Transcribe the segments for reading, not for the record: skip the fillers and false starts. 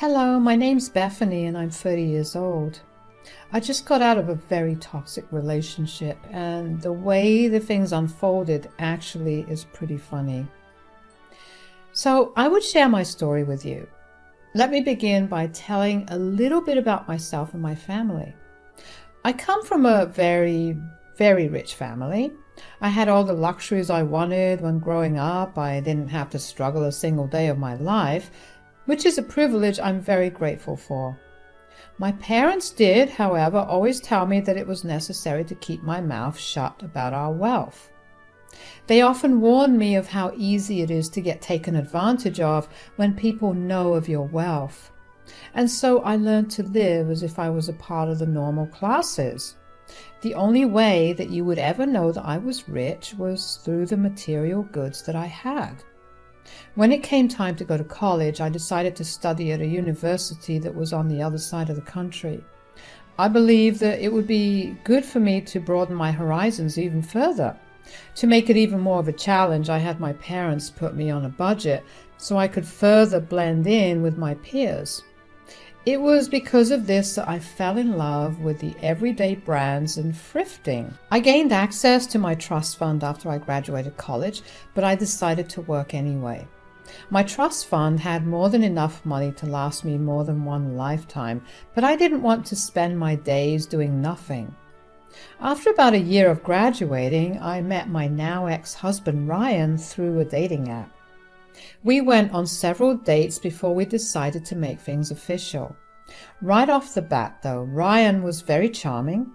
Hello, my name's Bethany and I'm 30 years old. I just got out of a very toxic relationship and the way the things unfolded actually is pretty funny. So I would share my story with you. Let me begin by telling a little bit about myself and my family. I come from a very rich family. I had all the luxuries I wanted when growing up. I didn't have to struggle a single day of my life, which is a privilege I'm very grateful for. My parents did, however, always tell me that it was necessary to keep my mouth shut about our wealth. They often warned me of how easy it is to get taken advantage of when people know of your wealth. And so I learned to live as if I was a part of the normal classes. The only way that you would ever know that I was rich was through the material goods that I had. When it came time to go to college, I decided to study at a university that was on the other side of the country. I believed that it would be good for me to broaden my horizons even further. To make it even more of a challenge, I had my parents put me on a budget so I could further blend in with my peers. It was because of this that I fell in love with the everyday brands and thrifting. I gained access to my trust fund after I graduated college, but I decided to work anyway. My trust fund had more than enough money to last me more than one lifetime, but I didn't want to spend my days doing nothing. After about a year of graduating, I met my now ex-husband Ryan through a dating app. We went on several dates before we decided to make things official. Right off the bat, though, Ryan was very charming.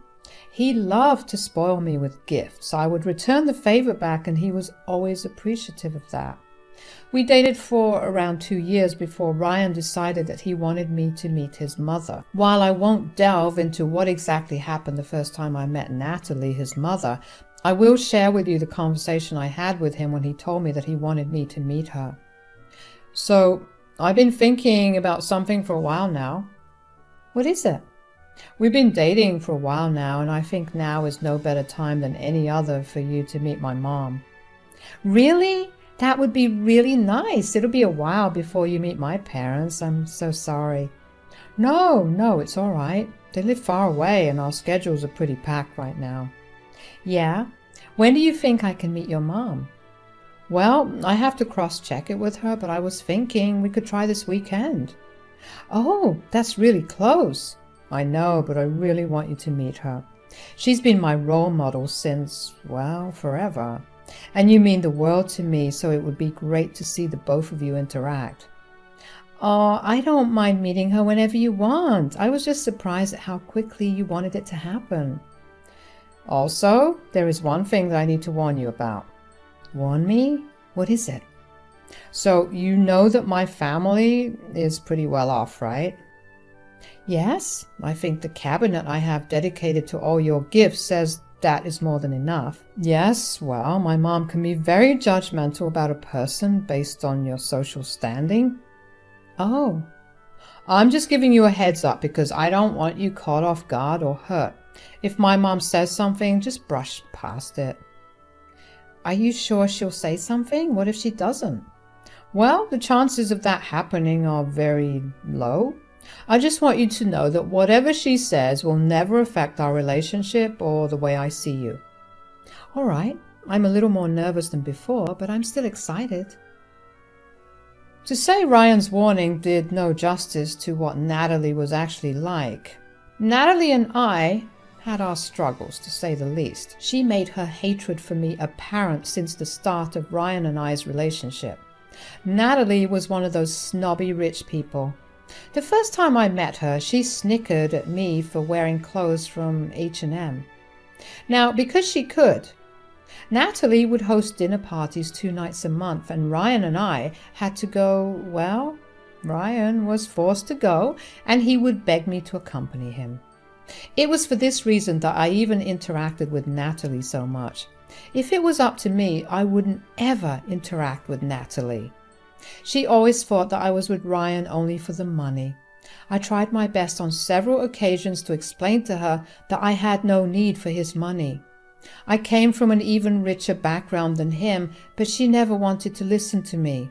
He loved to spoil me with gifts. I would return the favor back, and he was always appreciative of that. We dated for around 2 years before Ryan decided that he wanted me to meet his mother. While I won't delve into what exactly happened the first time I met Natalie, his mother, I will share with you the conversation I had with him when he told me that he wanted me to meet her. So, I've been thinking about something for a while now. What is it? We've been dating for a while now, and I think now is no better time than any other for you to meet my mom. Really? That would be really nice. It'll be a while before you meet my parents. I'm so sorry. No, it's all right. They live far away, and our schedules are pretty packed right now. Yeah? When do you think I can meet your mom? Well, I have to cross-check it with her, but I was thinking we could try this weekend. Oh, that's really close. I know, but I really want you to meet her. She's been my role model since, well, forever. And you mean the world to me, so it would be great to see the both of you interact. Oh, I don't mind meeting her whenever you want. I was just surprised at how quickly you wanted it to happen. Also, there is one thing that I need to warn you about. Warn me? What is it? So, you know that my family is pretty well off, right? Yes, I think the cabinet I have dedicated to all your gifts says that is more than enough. Yes, well, my mom can be very judgmental about a person based on your social standing. Oh, I'm just giving you a heads up because I don't want you caught off guard or hurt. If my mom says something, just brush past it. Are you sure she'll say something? What if she doesn't? Well, the chances of that happening are very low. I just want you to know that whatever she says will never affect our relationship or the way I see you. All right, I'm a little more nervous than before, but I'm still excited. To say Ryan's warning did no justice to what Natalie was actually like. Natalie and I had our struggles, to say the least. She made her hatred for me apparent since the start of Ryan and I's relationship. Natalie was one of those snobby rich people. The first time I met her, she snickered at me for wearing clothes from H&M. Now, because she could, Natalie would host dinner parties 2 nights a month, and Ryan and I had to go. Well, Ryan was forced to go, and he would beg me to accompany him. It was for this reason that I even interacted with Natalie so much. If it was up to me, I wouldn't ever interact with Natalie. She always thought that I was with Ryan only for the money. I tried my best on several occasions to explain to her that I had no need for his money. I came from an even richer background than him, but she never wanted to listen to me.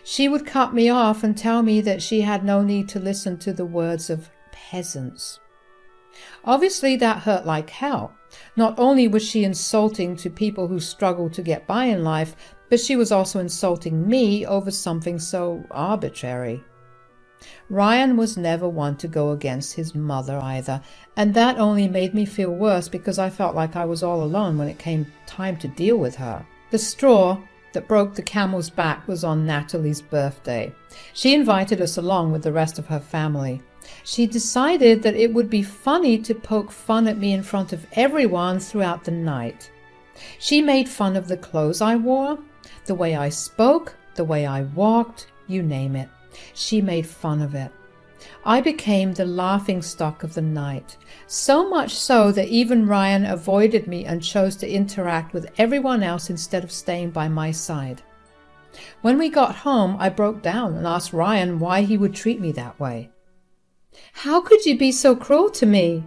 She would cut me off and tell me that she had no need to listen to the words of peasants. Obviously, that hurt like hell. Not only was she insulting to people who struggle to get by in life, but she was also insulting me over something so arbitrary. Ryan was never one to go against his mother either, and that only made me feel worse because I felt like I was all alone when it came time to deal with her. The straw that broke the camel's back was on Natalie's birthday. She invited us along with the rest of her family. She decided that it would be funny to poke fun at me in front of everyone throughout the night. She made fun of the clothes I wore, the way I spoke, the way I walked, you name it. She made fun of it. I became the laughingstock of the night, so much so that even Ryan avoided me and chose to interact with everyone else instead of staying by my side. When we got home, I broke down and asked Ryan why he would treat me that way. "How could you be so cruel to me?"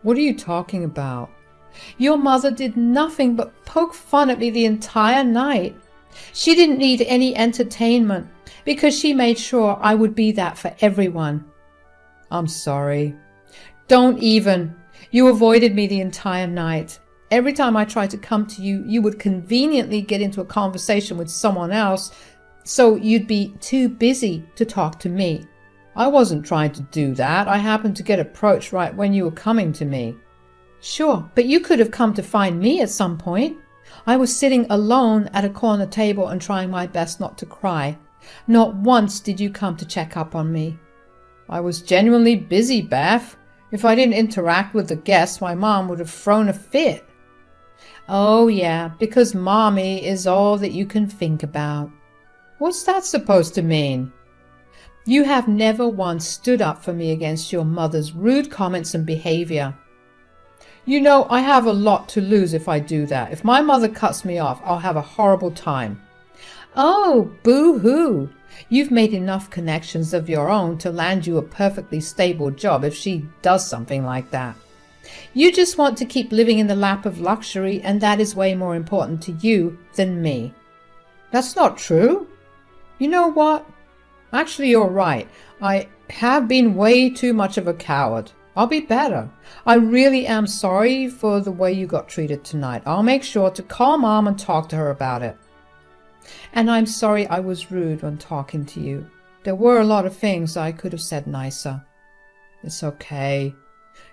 "What are you talking about?" "Your mother did nothing but poke fun at me the entire night. She didn't need any entertainment because she made sure I would be that for everyone." "I'm sorry." "Don't even. You avoided me the entire night. Every time I tried to come to you, you would conveniently get into a conversation with someone else, so you'd be too busy to talk to me." "I wasn't trying to do that. I happened to get approached right when you were coming to me." "Sure, but you could have come to find me at some point. I was sitting alone at a corner table and trying my best not to cry. Not once did you come to check up on me." "I was genuinely busy, Beth. If I didn't interact with the guests, my mom would have thrown a fit." "Oh yeah, because mommy is all that you can think about." "What's that supposed to mean?" "You have never once stood up for me against your mother's rude comments and behavior." "You know, I have a lot to lose if I do that. If my mother cuts me off, I'll have a horrible time." "Oh, boo-hoo. You've made enough connections of your own to land you a perfectly stable job if she does something like that. You just want to keep living in the lap of luxury, and that is way more important to you than me." "That's not true." "You know what? Actually, you're right. I have been way too much of a coward. I'll be better. I really am sorry for the way you got treated tonight. I'll make sure to call Mom and talk to her about it." "And I'm sorry I was rude when talking to you. There were a lot of things I could have said nicer." "It's okay.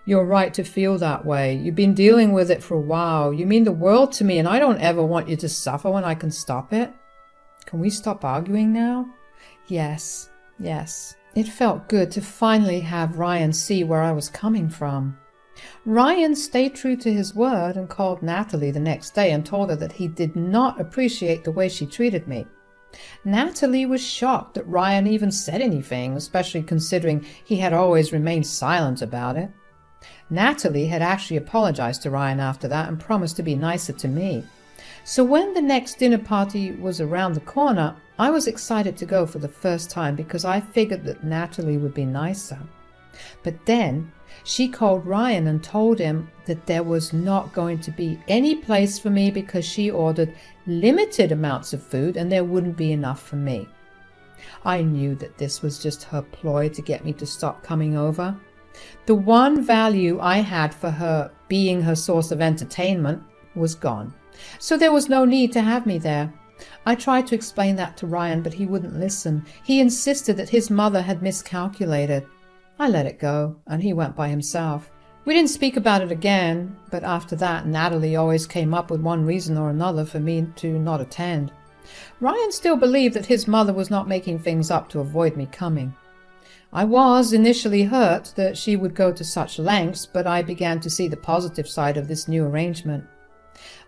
You're right to feel that way. You've been dealing with it for a while. You mean the world to me, and I don't ever want you to suffer when I can stop it. Can we stop arguing now?" Yes. It felt good to finally have Ryan see where I was coming from. Ryan stayed true to his word and called Natalie the next day and told her that he did not appreciate the way she treated me. Natalie was shocked that Ryan even said anything, especially considering he had always remained silent about it. Natalie had actually apologized to Ryan after that and promised to be nicer to me. So when the next dinner party was around the corner, I was excited to go for the first time because I figured that Natalie would be nicer. But then she called Ryan and told him that there was not going to be any place for me because she ordered limited amounts of food and there wouldn't be enough for me. I knew that this was just her ploy to get me to stop coming over. The one value I had for her being her source of entertainment was gone. So there was no need to have me there. I tried to explain that to Ryan, but he wouldn't listen. He insisted that his mother had miscalculated. I let it go, and he went by himself. We didn't speak about it again, but after that, Natalie always came up with one reason or another for me to not attend. Ryan still believed that his mother was not making things up to avoid me coming. I was initially hurt that she would go to such lengths, but I began to see the positive side of this new arrangement.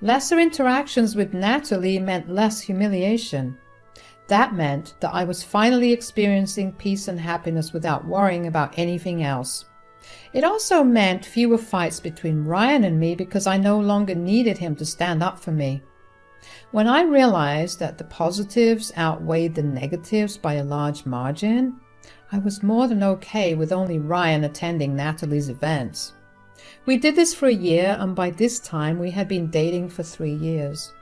Lesser interactions with Natalie meant less humiliation. That meant that I was finally experiencing peace and happiness without worrying about anything else. It also meant fewer fights between Ryan and me because I no longer needed him to stand up for me. When I realized that the positives outweighed the negatives by a large margin, I was more than okay with only Ryan attending Natalie's events. We did this for a year, and by this time we had been dating for 3 years.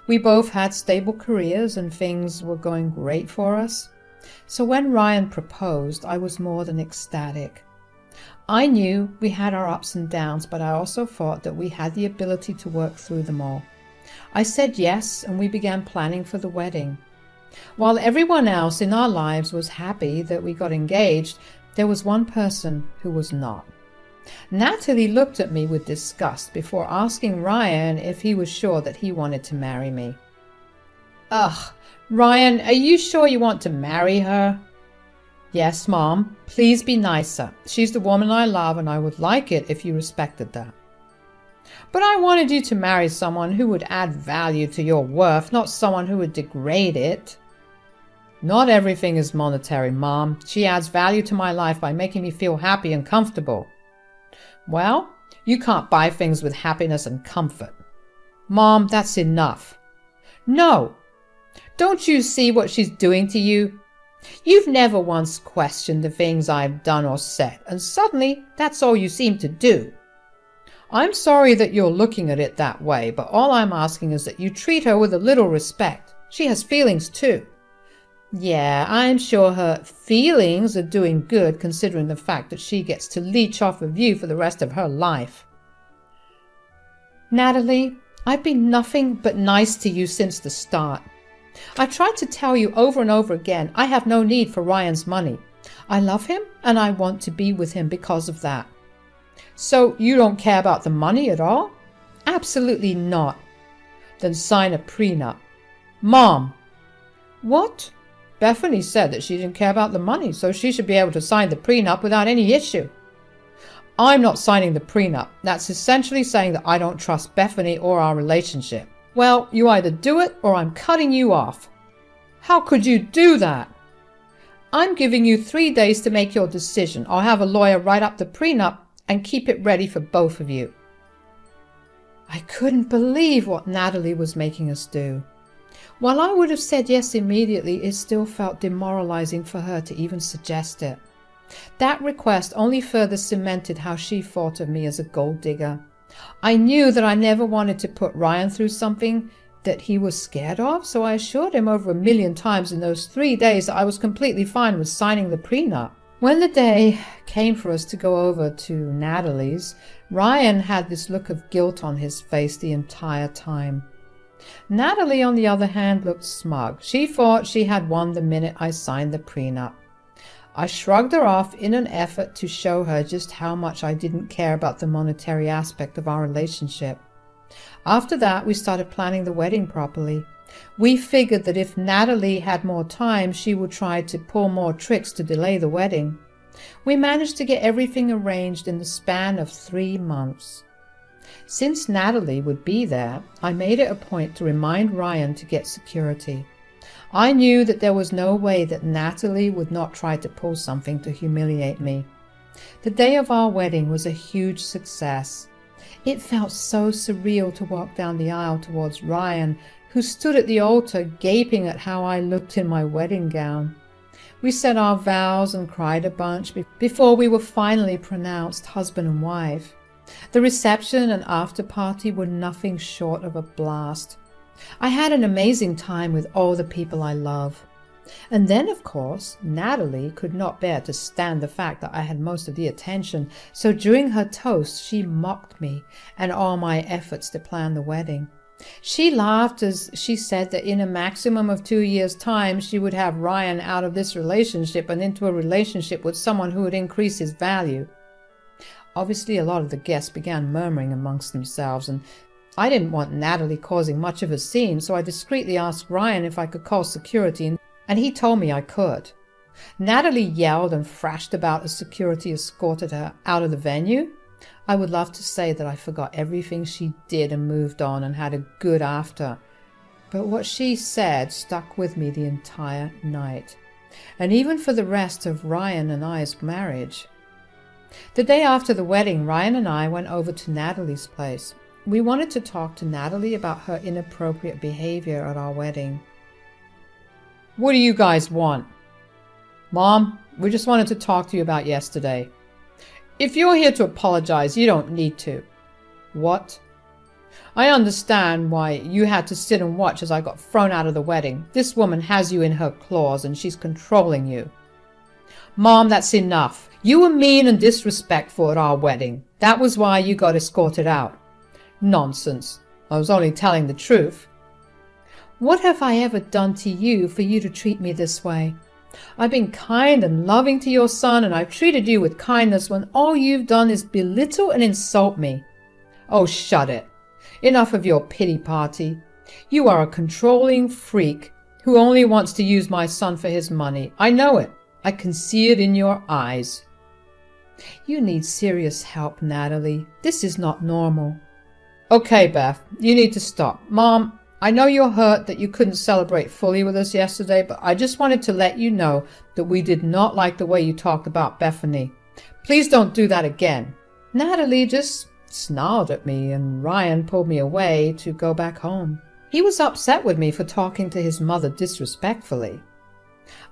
We both had stable careers and things were going great for us. So when Ryan proposed, I was more than ecstatic. I knew we had our ups and downs, but I also thought that we had the ability to work through them all. I said yes, and we began planning for the wedding. While everyone else in our lives was happy that we got engaged, there was one person who was not. Natalie looked at me with disgust before asking Ryan if he was sure that he wanted to marry me. Ugh, Ryan, are you sure you want to marry her? Yes, Mom. Please be nicer. She's the woman I love, and I would like it if you respected that. But I wanted you to marry someone who would add value to your worth, not someone who would degrade it. Not everything is monetary, Mom. She adds value to my life by making me feel happy and comfortable. Well, you can't buy things with happiness and comfort. Mom, that's enough. No. Don't you see what she's doing to you? You've never once questioned the things I've done or said, and suddenly that's all you seem to do. I'm sorry that you're looking at it that way, but all I'm asking is that you treat her with a little respect. She has feelings too. Yeah, I'm sure her feelings are doing good considering the fact that she gets to leech off of you for the rest of her life. Natalie, I've been nothing but nice to you since the start. I tried to tell you over and over again, I have no need for Ryan's money. I love him and I want to be with him because of that. So you don't care about the money at all? Absolutely not. Then sign a prenup. Mom! What? Bethany said that she didn't care about the money, so she should be able to sign the prenup without any issue. I'm not signing the prenup. That's essentially saying that I don't trust Bethany or our relationship. Well, you either do it or I'm cutting you off. How could you do that? I'm giving you 3 days to make your decision. I'll have a lawyer write up the prenup and keep it ready for both of you. I couldn't believe what Natalie was making us do. While I would have said yes immediately, it still felt demoralizing for her to even suggest it. That request only further cemented how she thought of me as a gold digger. I knew that I never wanted to put Ryan through something that he was scared of, so I assured him over 1,000,000 times in those 3 days that I was completely fine with signing the prenup. When the day came for us to go over to Natalie's, Ryan had this look of guilt on his face the entire time. Natalie, on the other hand, looked smug. She thought she had won the minute I signed the prenup. I shrugged her off in an effort to show her just how much I didn't care about the monetary aspect of our relationship. After that, we started planning the wedding properly. We figured that if Natalie had more time, she would try to pull more tricks to delay the wedding. We managed to get everything arranged in the span of 3 months. Since Natalie would be there, I made it a point to remind Ryan to get security. I knew that there was no way that Natalie would not try to pull something to humiliate me. The day of our wedding was a huge success. It felt so surreal to walk down the aisle towards Ryan, who stood at the altar gaping at how I looked in my wedding gown. We said our vows and cried a bunch before we were finally pronounced husband and wife. The reception and after party were nothing short of a blast. I had an amazing time with all the people I love. And then, of course, Natalie could not bear to stand the fact that I had most of the attention, so during her toast she mocked me and all my efforts to plan the wedding. She laughed as she said that in a maximum of 2 years' time she would have Ryan out of this relationship and into a relationship with someone who would increase his value. Obviously, a lot of the guests began murmuring amongst themselves, and I didn't want Natalie causing much of a scene, so I discreetly asked Ryan if I could call security, and he told me I could. Natalie yelled and thrashed about as security escorted her out of the venue. I would love to say that I forgot everything she did and moved on and had a good after, but what she said stuck with me the entire night, and even for the rest of Ryan and I's marriage. The day after the wedding, Ryan and I went over to Natalie's place. We wanted to talk to Natalie about her inappropriate behavior at our wedding. What do you guys want? Mom, we just wanted to talk to you about yesterday. If you're here to apologize, you don't need to. What? I understand why you had to sit and watch as I got thrown out of the wedding. This woman has you in her claws and she's controlling you. Mom, that's enough. You were mean and disrespectful at our wedding. That was why you got escorted out. Nonsense. I was only telling the truth. What have I ever done to you for you to treat me this way? I've been kind and loving to your son, and I've treated you with kindness when all you've done is belittle and insult me. Oh, shut it. Enough of your pity party. You are a controlling freak who only wants to use my son for his money. I know it. I can see it in your eyes. You need serious help, Natalie. This is not normal. Okay, Beth, you need to stop. Mom, I know you're hurt that you couldn't celebrate fully with us yesterday, but I just wanted to let you know that we did not like the way you talked about Bethany. Please don't do that again. Natalie just snarled at me, and Ryan pulled me away to go back home. He was upset with me for talking to his mother disrespectfully.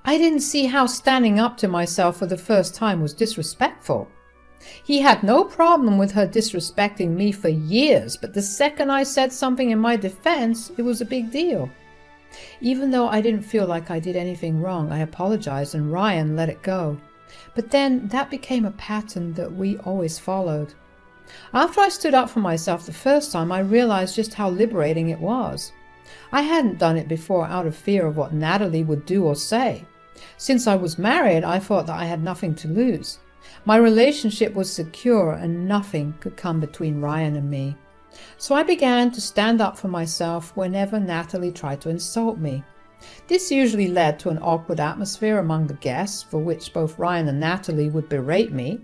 I didn't see how standing up to myself for the first time was disrespectful. He had no problem with her disrespecting me for years, but the second I said something in my defense, it was a big deal. Even though I didn't feel like I did anything wrong, I apologized and Ryan let it go. But then that became a pattern that we always followed. After I stood up for myself the first time, I realized just how liberating it was. I hadn't done it before out of fear of what Natalie would do or say. Since I was married, I thought that I had nothing to lose. My relationship was secure and nothing could come between Ryan and me. So I began to stand up for myself whenever Natalie tried to insult me. This usually led to an awkward atmosphere among the guests, for which both Ryan and Natalie would berate me.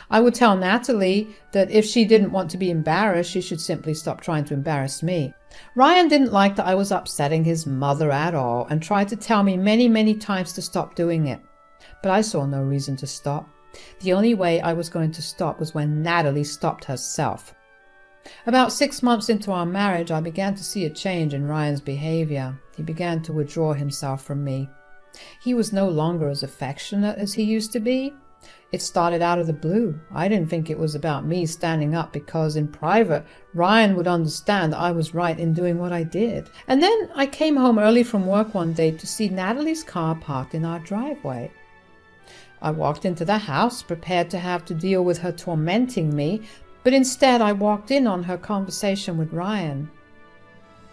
I would tell Natalie that if she didn't want to be embarrassed, she should simply stop trying to embarrass me. Ryan didn't like that I was upsetting his mother at all and tried to tell me many times to stop doing it. But I saw no reason to stop. The only way I was going to stop was when Natalie stopped herself. About 6 months into our marriage, I began to see a change in Ryan's behavior. He began to withdraw himself from me. He was no longer as affectionate as he used to be. It started out of the blue. I didn't think it was about me standing up because in private, Ryan would understand that I was right in doing what I did. And then I came home early from work one day to see Natalie's car parked in our driveway. I walked into the house prepared to have to deal with her tormenting me, but instead I walked in on her conversation with Ryan.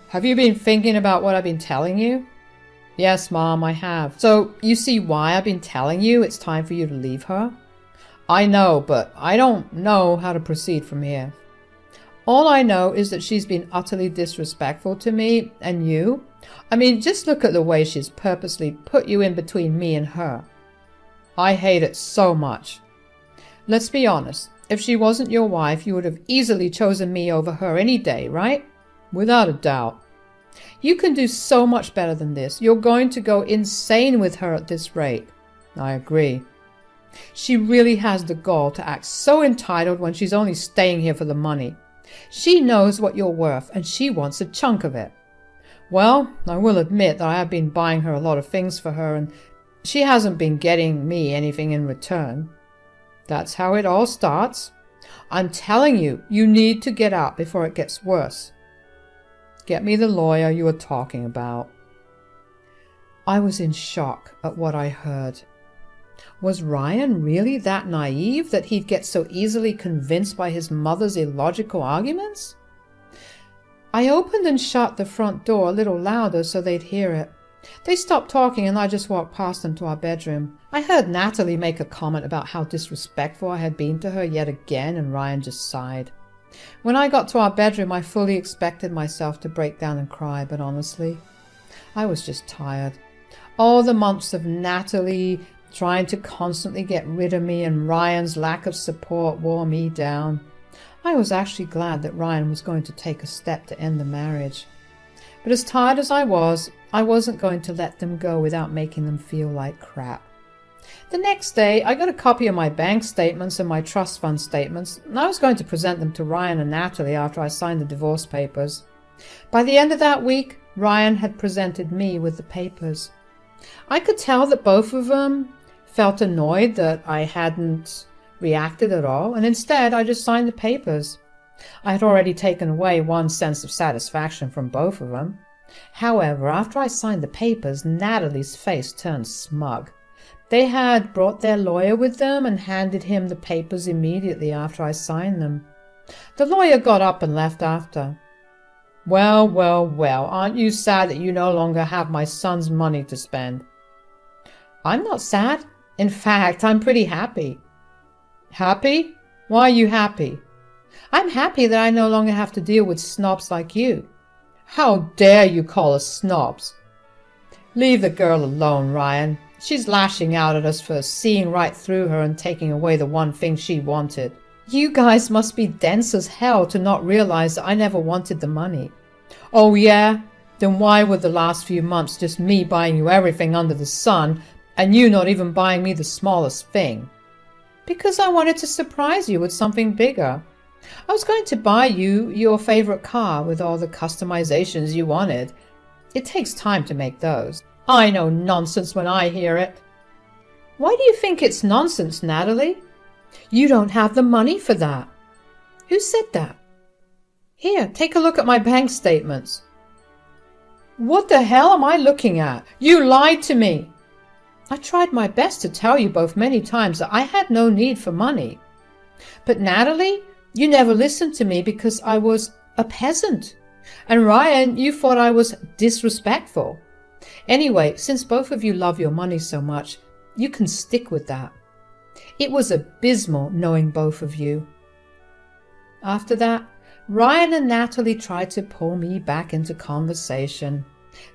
Have you been thinking about what I've been telling you? Yes, Mom, I have. So you see why I've been telling you it's time for you to leave her? I know, but I don't know how to proceed from here. All I know is that she's been utterly disrespectful to me and you. I mean, just look at the way she's purposely put you in between me and her. I hate it so much. Let's be honest. If she wasn't your wife, you would have easily chosen me over her any day, right? Without a doubt. You can do so much better than this. You're going to go insane with her at this rate. I agree. She really has the gall to act so entitled when she's only staying here for the money. She knows what you're worth, and she wants a chunk of it. Well, I will admit that I have been buying her a lot of things for her, and she hasn't been getting me anything in return. That's how it all starts. I'm telling you, you need to get out before it gets worse. Get me the lawyer you were talking about. I was in shock at what I heard. Was Ryan really that naive that he'd get so easily convinced by his mother's illogical arguments? I opened and shut the front door a little louder so they'd hear it. They stopped talking and I just walked past them to our bedroom. I heard Natalie make a comment about how disrespectful I had been to her yet again, and Ryan just sighed. When I got to our bedroom, I fully expected myself to break down and cry, but honestly, I was just tired. All the months of Natalie trying to constantly get rid of me and Ryan's lack of support wore me down. I was actually glad that Ryan was going to take a step to end the marriage. But as tired as I wasn't going to let them go without making them feel like crap. The next day, I got a copy of my bank statements and my trust fund statements, and I was going to present them to Ryan and Natalie after I signed the divorce papers. By the end of that week, Ryan had presented me with the papers. I could tell that both of them felt annoyed that I hadn't reacted at all, and instead I just signed the papers. I had already taken away one sense of satisfaction from both of them. However, after I signed the papers, Natalie's face turned smug. They had brought their lawyer with them and handed him the papers immediately after I signed them. The lawyer got up and left after. "Well, well, well, aren't you sad that you no longer have my son's money to spend?" "I'm not sad. In fact, I'm pretty happy." "Happy? Why are you happy?" "I'm happy that I no longer have to deal with snobs like you." "How dare you call us snobs?" "Leave the girl alone, Ryan. She's lashing out at us for seeing right through her and taking away the one thing she wanted." "You guys must be dense as hell to not realize that I never wanted the money." "Oh yeah? Then why were the last few months just me buying you everything under the sun and you not even buying me the smallest thing?" "Because I wanted to surprise you with something bigger. I was going to buy you your favorite car with all the customizations you wanted. It takes time to make those." "I know nonsense when I hear it." "Why do you think it's nonsense, Natalie? You don't have the money for that." "Who said that?" "Here, take a look at my bank statements." "What the hell am I looking at? You lied to me." "I tried my best to tell you both many times that I had no need for money." "But Natalie, you never listened to me because I was a peasant. And Ryan, you thought I was disrespectful. Anyway, since both of you love your money so much, you can stick with that. It was abysmal knowing both of you." After that, Ryan and Natalie tried to pull me back into conversation.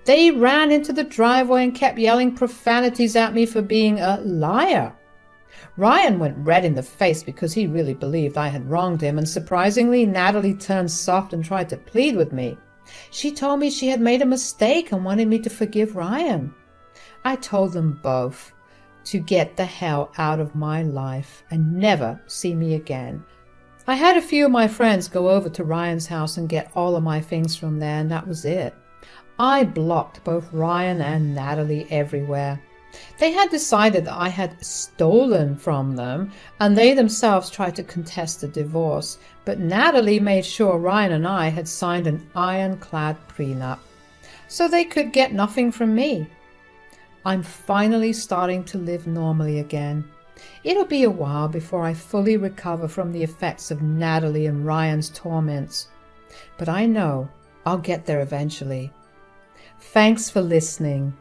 They ran into the driveway and kept yelling profanities at me for being a liar. Ryan went red in the face because he really believed I had wronged him, and surprisingly, Natalie turned soft and tried to plead with me. She told me she had made a mistake and wanted me to forgive Ryan. I told them both to get the hell out of my life and never see me again. I had a few of my friends go over to Ryan's house and get all of my things from there, and that was it. I blocked both Ryan and Natalie everywhere. They had decided that I had stolen from them, and they themselves tried to contest the divorce, but Natalie made sure Ryan and I had signed an ironclad prenup, so they could get nothing from me. I'm finally starting to live normally again. It'll be a while before I fully recover from the effects of Natalie and Ryan's torments, but I know I'll get there eventually. Thanks for listening.